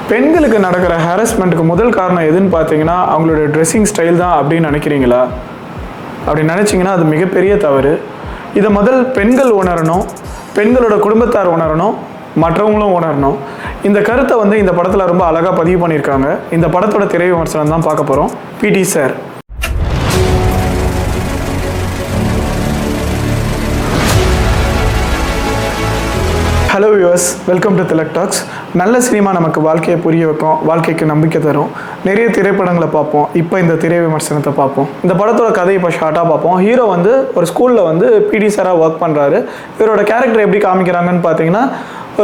பெண்களுக்கு நடக்கிற ஹாரஸ்மெண்ட்டுக்கு முதல் காரணம் எதுன்னு பார்த்தீங்கன்னா அவங்களோட ட்ரெஸ்ஸிங் ஸ்டைல் தான் அப்படின்னு நினைக்கிறீங்களா? அப்படி நினச்சிங்கன்னா அது மிகப்பெரிய தவறு. இதை முதல் பெண்கள் உணரணும், பெண்களோட குடும்பத்தார் உணரணும், மற்றவங்களும் உணரணும். இந்த கருத்தை இந்த படத்தில் ரொம்ப அழகாக பதிவு பண்ணியிருக்காங்க. இந்த படத்தோட திரை விமர்சனம் தான் பார்க்க போகிறோம். பிடி sir. Hello viewers, welcome to Tilak talks. நல்ல சினிமா நமக்கு வாழ்க்கையை புரிய வைக்கும், வாழ்க்கைக்கு நம்பிக்கை தரும். நிறைய திரைப்படங்களை பார்ப்போம். இப்போ இந்த திரை விமர்சனத்தை பார்ப்போம். இந்த படத்தோட கதையை இப்போ ஷார்ட்டாக பார்ப்போம். ஹீரோ ஒரு ஸ்கூலில் பிடி சாராக ஒர்க் பண்ணுறாரு. இவரோட கேரக்டர் எப்படி காமிக்கிறாங்கன்னு பார்த்தீங்கன்னா,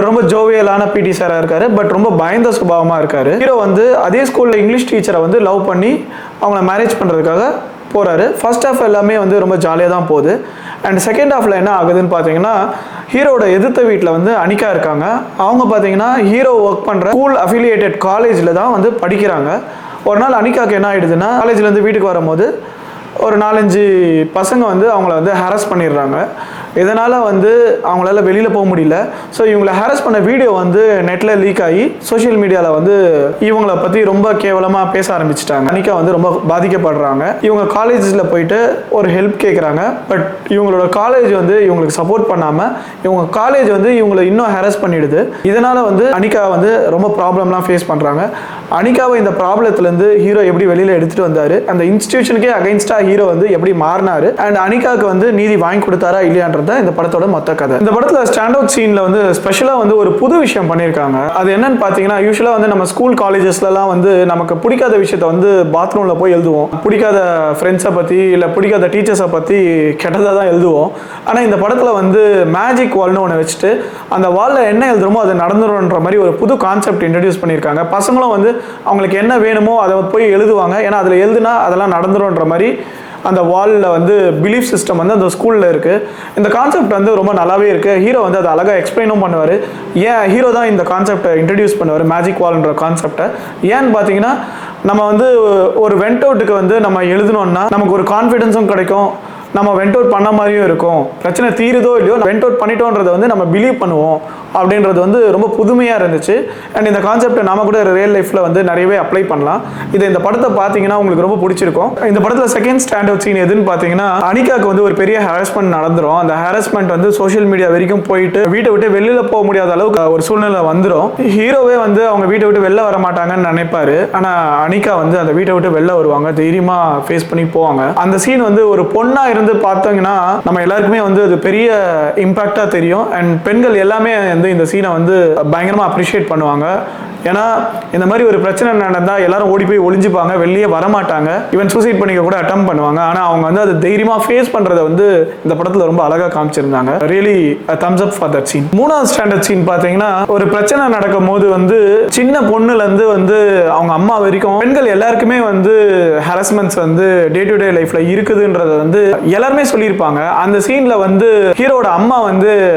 ரொம்ப ஜோவியலான பிடி சாராக இருக்காரு. பட் ரொம்ப பயந்த சுபாவமாக இருக்காரு. ஹீரோ அதே ஸ்கூலில் இங்கிலீஷ் டீச்சரை லவ் பண்ணி அவங்கள மேரேஜ் பண்ணுறதுக்காக போகிறாரு. ஃபர்ஸ்ட் ஹாஃப் எல்லாமே ரொம்ப ஜாலியாக தான் போகுது. அண்ட் செகண்ட் ஹாஃபில் என்ன ஆகுதுன்னு பார்த்தீங்கன்னா, ஹீரோட எதிர்த்த வீட்டில் அனிகா இருக்காங்க. அவங்க பார்த்தீங்கன்னா ஹீரோ ஒர்க் பண்ணுற ஸ்கூல் அஃபிலியேட்டட் காலேஜில் தான் படிக்கிறாங்க. ஒரு நாள் அனிகாவுக்கு என்ன ஆகிடுதுன்னா, காலேஜ்லேருந்து வீட்டுக்கு வரும்போது ஒரு 4-5 பசங்க அவங்கள ஹாரஸ் பண்ணிடுறாங்க. இதனால் அவங்களால வெளியில் போக முடியல. ஸோ இவங்களை ஹாரஸ் பண்ண வீடியோ நெட்டில் லீக் ஆகி சோஷியல் மீடியாவில் இவங்களை பற்றி ரொம்ப கேவலமாக பேச ஆரம்பிச்சிட்டாங்க. அனிகா ரொம்ப பாதிக்கப்படுறாங்க. இவங்க காலேஜஸில் போயிட்டு ஒரு ஹெல்ப் கேட்குறாங்க. பட் இவங்களோட காலேஜ் இவங்களுக்கு சப்போர்ட் பண்ணாமல் இவங்க காலேஜ் இவங்களை இன்னும் ஹாரஸ் பண்ணிடுது. இதனால் அனிகா ரொம்ப ப்ராப்ளம்லாம் ஃபேஸ் பண்ணுறாங்க. அனிகாவை இந்த ப்ராப்ளத்துலேருந்து ஹீரோ எப்படி வெளியில் எடுத்துகிட்டு வந்தார், அந்த இன்ஸ்டிடியூஷனுக்கே அகைன்ஸ்டாக ஹீரோ எப்படி மாறினார், அண்ட் அனிகாவுக்கு நீதி வாங்கி கொடுத்தாரா இல்லையான்ற இந்த படத்தோட மொத்த கதை. இந்த படத்துல ஸ்டாண்ட் அவுட் சீன்ல ஸ்பெஷலா ஒரு புது விஷயம் பண்ணிருக்காங்க. அது என்னன்னு பாத்தீங்கன்னா, யூசுவலா நம்ம ஸ்கூல் காலேஜஸ்லாம் நமக்கு பிடிக்காத விஷயத்த பாத்ரூம்ல போய் எழுதுவோம். பிடிக்காத ஃப்ரெண்ட்ஸை பத்தி இல்ல பிடிக்காத டீச்சர்ஸை பத்தி கெட்டதா தான் எழுதுவோம். ஆனா இந்த படத்துல மேஜிக் வால்னு ஒன்று வச்சுட்டு அந்த வால்ல என்ன எழுதுறோமோ அது நடந்துரும்ன்ற மாதிரி ஒரு புது கான்செப்ட் இன்ட்ரடியூஸ் பண்ணியிருக்காங்க. பசங்களும் அவங்களுக்கு என்ன வேணுமோ அதை போய் எழுதுவாங்க. ஏன்னா அதுல எழுதுனா அதெல்லாம் நடந்துரும்ன்ற மாதிரி அந்த வாலில் பிலீஃப் சிஸ்டம் அந்த ஸ்கூலில் இருக்குது. இந்த கான்செப்ட் ரொம்ப நல்லாவே இருக்குது. ஹீரோ அதை அழகாக எக்ஸ்பிளைனும் பண்ணுவார். ஏன் ஹீரோ தான் இந்த கான்செப்டை இன்ட்ரடியூஸ் பண்ணுவார், மேஜிக் வால்ன்ற கான்செப்டை. ஏன்னு பார்த்தீங்கன்னா, நம்ம ஒரு வெண்ட் அவுட்டுக்கு நம்ம எழுதணும்னா நமக்கு ஒரு கான்ஃபிடென்ஸும் கிடைக்கும், நம்ம வெண்ட் அவுட் பண்ண மாதிரியும் இருக்கும். பிரச்சனை தீருதோ இல்லையோ வெண்ட் அவுட் பண்ணிட்டோன்றதை நம்ம பிலீவ் பண்ணுவோம் அப்படின்றது ரொம்ப புதுமையாக இருந்துச்சு. அண்ட் இந்த கான்செப்டை நாம கூட ரியல் லைஃப்பில் நிறையவே அப்ளை பண்ணலாம். இது இந்த படத்தை பார்த்தீங்கன்னா உங்களுக்கு ரொம்ப பிடிச்சிருக்கும். இந்த படத்தில் செகண்ட் ஸ்டாண்ட் அவுட் சீன் எதுன்னு பார்த்தீங்கன்னா, அனிகாவுக்கு ஒரு பெரிய ஹாரஸ்மெண்ட் நடந்துடும். அந்த ஹாரஸ்மெண்ட் சோஷியல் மீடியா வரைக்கும் போயிட்டு வீட்டை விட்டு வெளியில் போக முடியாத அளவுக்கு ஒரு சூழ்நிலை வந்துடும். ஹீரோவே அவங்க வீட்டை விட்டு வெளில வர மாட்டாங்கன்னு நினைப்பாரு. ஆனால் அனிகா அந்த வீட்டை விட்டு வெளில வருவாங்க, தைரியமாக ஃபேஸ் பண்ணி போவாங்க. அந்த சீன் ஒரு பொண்ணா பார்த்தீங்கன்னா நம்ம எல்லாருக்குமே அது பெரிய இம்பாக்டா தெரியும். அண்ட் பெண்கள் எல்லாமே இந்த சீனை பயங்கரமா அப்ரிஷியேட் பண்ணுவாங்க. ஏன்னா இந்த மாதிரி ஒரு பிரச்சனை நடந்தா எல்லாரும் ஓடி போய் ஒளிஞ்சுப்பாங்க, வெளியே வரமாட்டாங்க, ஈவன் சூசைட் பண்ணிக்க கூட அட்டம் பண்ணுவாங்க. ஆனா அவங்க அது தைரியமா ஃபேஸ் பண்றதை இந்த படத்துல ரொம்ப அழகா காமிச்சிருந்தாங்க. Really thumbs up for that scene. மூணாவது ஸ்டாண்டர்ட் சீன் பாத்தீங்கன்னா, ஒரு பிரச்சனை நடக்கும் போது சின்ன பொண்ணுல இருந்து அவங்க அம்மா வரைக்கும் பெண்கள் எல்லாருக்குமே ஹாரஸ்மெண்ட்ஸ் டே டு டே லைஃப்ல இருக்குதுன்றத எல்லாருமே சொல்லியிருப்பாங்க. அந்த சீன்ல ஹீரோட அம்மா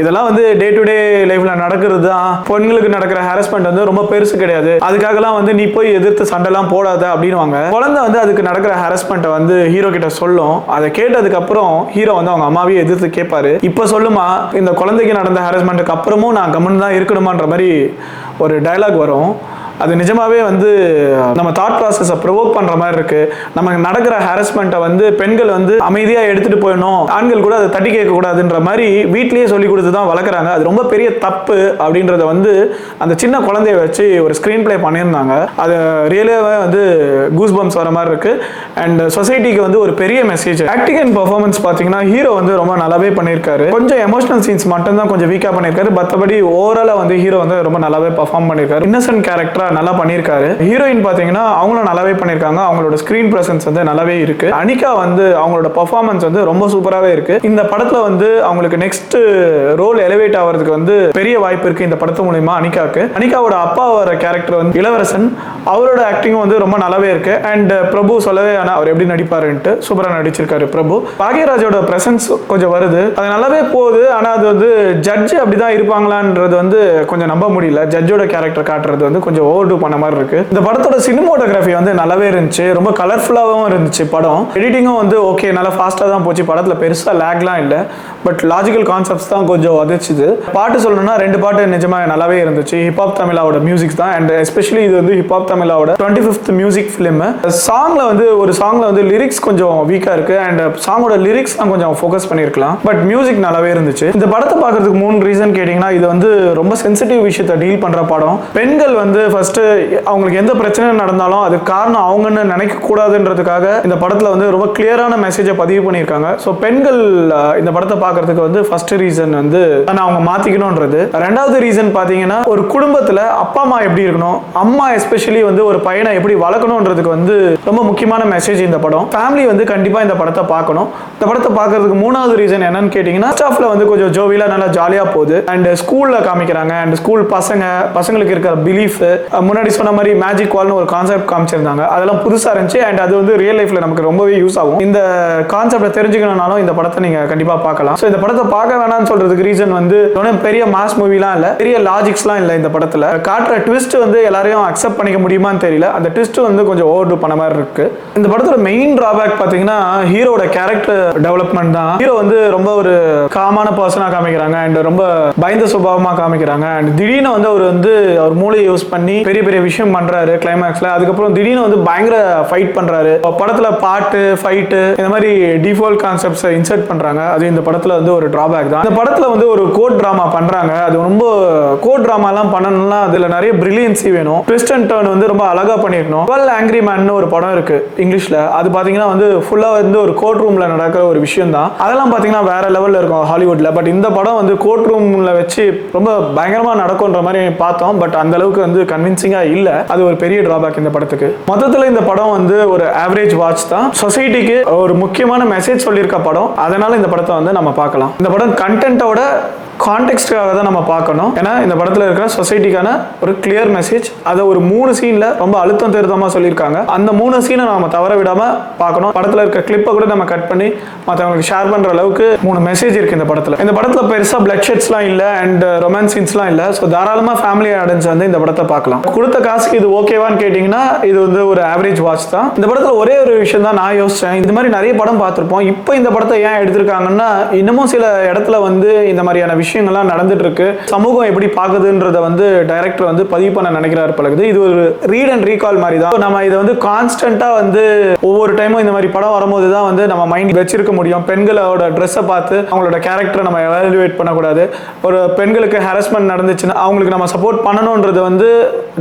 இதெல்லாம் டே டு டே லைஃப்ல நடக்கிறது தான், பெண்களுக்கு நடக்கிற ஹாரஸ்மெண்ட் ரொம்ப பெருசு கிடையாது, அதுக்காகலாம் நீ போய் எதிர்த்து சண்டைலாம் போடாத அப்படின்வாங்க. குழந்தை அதுக்கு நடக்கிற ஹாரஸ்மெண்ட்டை ஹீரோ கிட்ட சொல்லும். அதை கேட்டதுக்கு அப்புறம் ஹீரோ அவங்க அம்மாவே எதிர்த்து கேட்பாரு, இப்ப சொல்லுமா இந்த குழந்தைக்கு நடந்த ஹாரஸ்மெண்ட்டுக்கு அப்புறமும் நான் கம்முன்னு தான் இருக்கணுமான்ற மாதிரி ஒரு டயலாக் வரும். அது நிஜமாவே நம்ம தாட் ப்ராசஸை ப்ரொவோக் பண்ற மாதிரி இருக்கு. நமக்கு நடக்கிற ஹாரஸ்மெண்ட்டை பெண்கள் அமைதியா எடுத்துட்டு போயிடணும், ஆண்கள் கூட அதை தட்டி கேட்க கூடாதுன்ற மாதிரி வீட்லயே சொல்லி கொடுத்து தான் வளர்க்குறாங்க. அது ரொம்ப பெரிய தப்பு அப்படின்றத அந்த சின்ன குழந்தைய வச்சு ஒரு ஸ்கிரீன் பிளே பண்ணியிருந்தாங்க. அது ரியலாவே கூஸ் பம்ப்ஸ் வர மாதிரி இருக்கு. அண்ட் சொசைட்டிக்கு ஒரு பெரிய மெசேஜ். ஆக்டிங் அண்ட் பெர்ஃபார்மன்ஸ் பார்த்தீங்கன்னா, ஹீரோ ரொம்ப நல்லாவே பண்ணியிருக்காரு. கொஞ்சம் எமோஷனல் சீன்ஸ் மட்டும் தான் கொஞ்சம் வீக்கா பண்ணியிருக்காரு. மற்றபடி ஓவராலா ஹீரோ ரொம்ப நல்லாவே பெர்ஃபார்ம் பண்ணியிருக்காரு. இன்னசென்ட் கேரக்டர் நல்லா பண்ணியிருக்காரு. ஹீரோயின் பாத்தீங்கன்னா அவங்களும் நல்லாவே பண்ணியிருக்காங்க. அவங்களோட ஸ்கிரீன் பிரசன்ஸ் நல்லாவே இருக்கு. அனிகா அவங்களோட பெர்ஃபார்மன்ஸ் ரொம்ப சூப்பராகவே இருக்கு. இந்த படத்துல அவங்களுக்கு நெக்ஸ்ட் ரோல் எலிவேட் ஆகிறதுக்கு பெரிய வாய்ப்பு இருக்கு இந்த படத்து மூலமா. அனிகாவோட அப்பா வர கேரக்டர் இளவரசன், அவரோட ஆக்டிங் ரொம்ப நல்லாவே இருக்கு. அண்ட் பிரபு சொல்லவே ஆனால் அவர் எப்படி நடிப்பாருன்ட்டு சூப்பரா நடிச்சிருக்காரு பிரபு. பாக்யராஜோட பிரசன்ஸ் கொஞ்சம் வருது, அது நல்லாவே போகுது. ஆனா அது ஜட்ஜ் அப்படிதான் இருப்பாங்களான்றது கொஞ்சம் நம்ப முடியல. ஜட்ஜோட கேரக்டர் காட்டுறது கொஞ்சம் ஓவர் டூ பண்ண மாதிரி இருக்கு. இந்த படத்தோட சினிமோட்டோகிராஃபி வந்து நல்லாவே இருந்துச்சு, ரொம்ப கலர்ஃபுல்லாகவும் இருந்துச்சு படம். எடிட்டிங்கும் வந்து ஓகே, நல்லா ஃபாஸ்ட்டாக தான் போச்சு. படத்தில் பெருசாக லேக்லாம் இல்லை, பட் லாஜிக்கல் கான்செப்ட்ஸ் தான் கொஞ்சம் உதச்சுது. பாட்டு சொல்லணும்னா 2 பாட்டு நிஜமாக நல்லாவே இருந்துச்சு. ஹிப்ஹாப் தமிழாவோட மியூசிக் தான், அண்ட் எஸ்பெஷலி இது வந்து ஹிப்ஹாப் தமிழாவோட 25th மியூசிக் ஃபிலிம். சாங்ல வந்து ஒரு சாங்ல வந்து லிரிக்ஸ் கொஞ்சம் வீக்காக இருக்கு, அண்ட் சாங்கோட லிரிக்ஸ் தான் கொஞ்சம் ஃபோக்கஸ் பண்ணியிருக்கலாம், பட் மியூசிக் நல்லாவே இருந்துச்சு. இந்த படத்தை பார்க்கறதுக்கு 3 ரீசன் கேட்டிங்கன்னா, இது வந்து ரொம்ப சென்சிட்டிவ் விஷயத்தை டீல் பண்ணுற படம். பெண்கள் வந்து ஃபர்ஸ்ட் அவங்களுக்கு எந்த பிரச்சனை நடந்தாலும் அது காரணம் அவங்கன்னு நினைக்க கூடாதுன்றதுக்காக இந்த படத்தில் வந்து ரொம்ப கிளியரான மெசேஜை பதிவு பண்ணியிருக்காங்க. ஸோ பெண்கள் இந்த படத்தை பார்க்கறதுக்கு வந்து ஃபர்ஸ்ட் ரீசன் வந்து அவங்க மாற்றிக்கணுன்றது. 2வது ரீசன் பார்த்தீங்கன்னா, ஒரு குடும்பத்தில் அப்பா அம்மா எப்படி இருக்கணும், அம்மா எஸ்பெஷலி வந்து ஒரு பையனை எப்படி வளர்க்கணுன்றதுக்கு வந்து ரொம்ப முக்கியமான மெசேஜ் இந்த படம். ஃபேமிலி வந்து கண்டிப்பாக இந்த படத்தை பார்க்கணும். இந்த படத்தை பார்க்கறதுக்கு 3வது ரீசன் என்னன்னு கேட்டிங்கன்னா, ஸ்டாஃப்ல வந்து கொஞ்சம் ஜோவியலா நல்லா ஜாலியாக போகுது, அண்ட் ஸ்கூலில் காமிக்கிறாங்க, அண்ட் ஸ்கூல் பசங்களுக்கு இருக்கிற பிலீஃப், முன்னாடி சொன்ன மாதிரி மேஜிக் வால்னு ஒரு கான்செப்ட் காமிச்சிருந்தாங்க, அதெல்லாம் புதுசாக இருந்துச்சு, அண்ட் அது வந்து ரியல் லைஃப்ல நமக்கு ரொம்பவே யூஸ் ஆகும். இந்த கான்செப்டை தெரிஞ்சுக்கணும்னாலும் இந்த படத்தை நீங்க கண்டிப்பாக பார்க்கலாம். ஸோ இந்த படத்தை பார்க்க வேணாம்னு சொல்றதுக்கு ரீசன் வந்து பெரிய மாஸ் மூவிலாம் இல்லை, பெரிய லாஜிக்ஸ்லாம் இல்லை. இந்த படத்தில் காட்டுற ட்விஸ்ட் வந்து எல்லாரையும் அக்செப்ட் பண்ணிக்க முடியுமான்னு தெரியல, அந்த ட்விஸ்ட் வந்து கொஞ்சம் ஓவர் டூ பண்ண மாதிரி இருக்கு. இந்த படத்தோட மெயின் டிராபேக் பார்த்தீங்கன்னா, ஹீரோட கேரக்டர் டெவலப்மெண்ட் தான். ஹீரோ வந்து ரொம்ப ஒரு காமான பர்சனாக காமிக்கிறாங்க, அண்ட் ரொம்ப பயந்த சுபாவமாக காமிக்கிறாங்க, அண்ட் திடீர்னு வந்து அவர் மூளையை யூஸ் பண்ணி பெரிய பெரிய விஷயம் பண்றாரு கிளைமேக்ஸ்ல. அதுக்கப்புறம் திடீர்னு வந்து பயங்கர ஃபைட் பண்றாரு. படத்துல பாட்டு, ஃபைட்டு, இந்த மாதிரி டிஃபால்ட் கான்செப்ட்ஸை இன்சர்ட் பண்றாங்க. அது இந்த படத்துல வந்து ஒரு டிராபேக் தான். இந்த படத்துல வந்து ஒரு கோட் டிராமா பண்றாங்க. அது ரொம்ப கோட் டிராமாலாம் பண்ணணும்னா அதுல நிறைய பிரில்லியன்சி வேணும். ட்விஸ்ட் அண்ட் டர்ன் வந்து ரொம்ப அழகா பண்ணிருக்கணும். 12 ஆங்கிரி மேன் ஒரு படம் இருக்கு இங்கிலீஷ்ல. அது பாத்தீங்கன்னா வந்து ஃபுல்லா வந்து ஒரு கோர்ட் ரூம்ல நடக்கிற ஒரு விஷயம் தான். அதெல்லாம் பாத்தீங்கன்னா வேற லெவல்ல இருக்கும் ஹாலிவுட்ல. பட் இந்த படம் வந்து கோர்ட் ரூம்ல வச்சு ரொம்ப பயங்கரமா நடக்கும்ன்ற மாதிரி பார்த்தோம், பட் அந்த அளவுக்கு வந்து கன்வின்சிங்கா இல்ல. அது ஒரு பெரிய டிராபேக் இந்த படத்துக்கு. மொத்தத்துல இந்த படம் வந்து ஒரு ஆவரேஜ் வாட்ச் தான். சொசைட்டிக்கு ஒரு முக்கியமான மெசேஜ் சொல்லியிருக்க படம், அதனால இந்த படத்தை வந்து நம்ம பார்க்கலாம். இந்த படம் கண்டென்ட்டோட கான்டெக்ஸ்டாக தான் நம்ம பார்க்கணும். ஏன்னா இந்த படத்தில் இருக்கிற சொசைட்டிக்கான ஒரு கிளியர் மெசேஜ் அதை ஒரு 3 சீன்ல ரொம்ப அழுத்தம் திருத்தமாக சொல்லியிருக்காங்க. அந்த 3 சீனை நம்ம தவற விடாம பார்க்கணும். படத்தில் இருக்க கிளிப்பை கூட நம்ம கட் பண்ணி மற்றவங்களுக்கு ஷேர் பண்ற அளவுக்கு 3 மெசேஜ் இருக்கு இந்த படத்தில். இந்த படத்தில் பெருசா பிளட் ஷெட்ஸ்லாம் இல்லை, அண்ட் ரொமான்ஸ் சீன்ஸ்லாம் இல்லை. ஸோ தாராளமாக ஃபேமிலி ஆடியன்ஸ் வந்து இந்த படத்தை பார்க்கலாம். கொடுத்த காசுக்கு இது ஓகேவான்னு கேட்டிங்கன்னா, இது வந்து ஒரு ஆவரேஜ் வாட்ச் தான். இந்த படத்தில் ஒரே ஒரு விஷயம் தான் நான் யோசிச்சேன். இந்த மாதிரி நிறைய படம் பார்த்துருப்போம், இப்போ இந்த படத்தை ஏன் எடுத்திருக்காங்கன்னா, இன்னமும் சில இடத்துல வந்து இந்த மாதிரியான விஷயங்கள்லாம் நடந்துட்டு இருக்கு. சமூகம் எப்படி பாக்குதுன்றத வந்து டைரக்டர் வந்து பதிவு பண்ண நினைக்கிறாரு பழகுது. இது ஒரு ரீட் அண்ட் ரீகால் மாதிரி தான். நம்ம இதை வந்து கான்ஸ்டன்டா வந்து ஒவ்வொரு டைமும் இந்த மாதிரி படம் வரும்போது தான் வந்து நம்ம மைண்ட் வச்சிருக்க முடியும். பெண்களோட ட்ரெஸ்ஸை பார்த்து அவங்களோட கேரக்டரை நம்ம எவாலுவேட் பண்ணக்கூடாது. ஒரு பெண்களுக்கு ஹாரஸ்மெண்ட் நடந்துச்சுன்னா அவங்களுக்கு நம்ம சப்போர்ட் பண்ணணும்ன்றது வந்து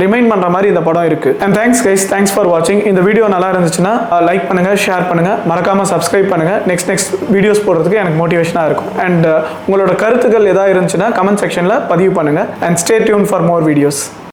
ரிமைண்ட் பண்ற மாதிரி இந்த படம் இருக்கு. And thanks guys, thanks for வாட்சிங். இந்த வீடியோ நல்லா இருந்துச்சுன்னா லைக் பண்ணுங்க, ஷேர் பண்ணுங்க, மறக்காம சப்ஸ்கிரைப் பண்ணுங்க. நெக்ஸ்ட் வீடியோஸ் போடுறதுக்கு எனக்கு மோட்டிவேஷனா இருக்கும். அண்ட் உங்களோட கருத்துக்கள் ஏதாவது இருந்துச்சுன்னா கமெண்ட் செக்ஷன்ல பதிவு பண்ணுங்க. And stay tune for more videos.